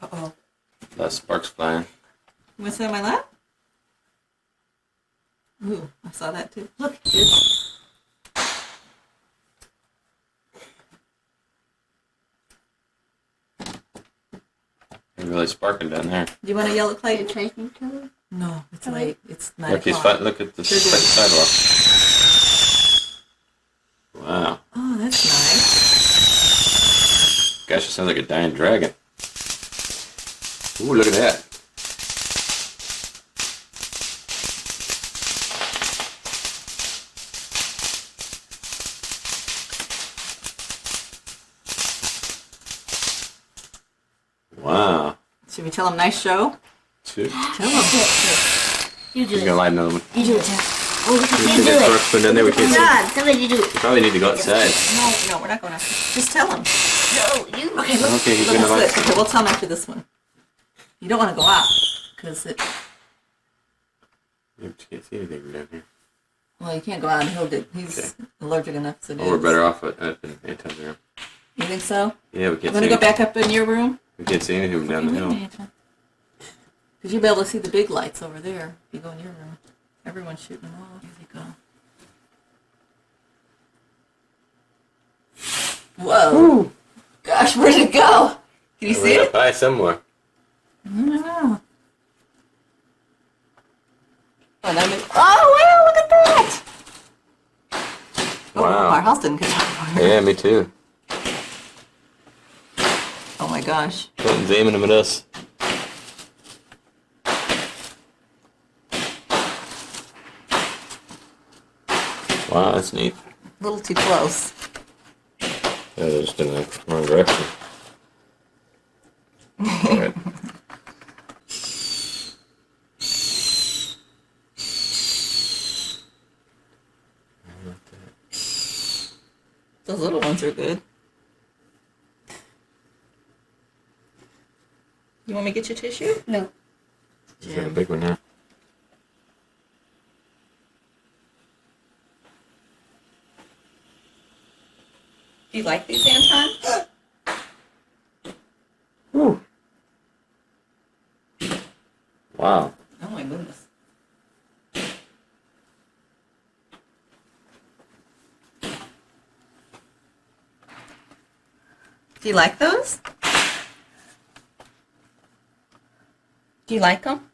Uh-oh. Less sparks flying. You want to sit on my lap? Ooh, I saw that too. Look, it's... It's really sparking down there. Do you want a yellow clay? Tracing color? No, it's late. It's 9 Look, o'clock. look at the Sure do. sidewalk. Wow. Oh, that's nice. Gosh, it sounds like a dying dragon. Ooh, look at that. Wow. Should we tell him nice show? Two. Tell him. You do He's it. gonna light another one. You do it. Oh, You you see do that it. spark spin down there? We can't see. God, somebody do We it. probably need to go outside. No, we're not going out. Just tell him. No, you. Okay, look. Okay, he's Look, gonna that's light. it. Okay, we'll tell him after this one. You don't want to go out because it. You can't see anything from down here. Well, you can't go out. He's allergic enough to do. Oh, we're better off up in Anton's room. You think so? Yeah, we You can't want see to go anything. back up in your room? We can't see anything from down the hill. Because you'll be able to see the big lights over there if you go in your room. Everyone's shooting them off. Here they go. Whoa. Ooh. Gosh, where'd it go? Can you see Right it? up high somewhere. I don't know. Oh, wow, look at that! Oh, Wow. our house didn't catch on fire. Yeah, me too. Oh my gosh. Clinton's aiming them at us. Wow, that's neat. A little too close. Yeah, they're just in the wrong direction. Alright. Those little ones are good. You want me to get your tissue? No. Is that a big one now? Do you like these, Anton? Woo. Wow. Oh my goodness. Do you like those? Do you like them?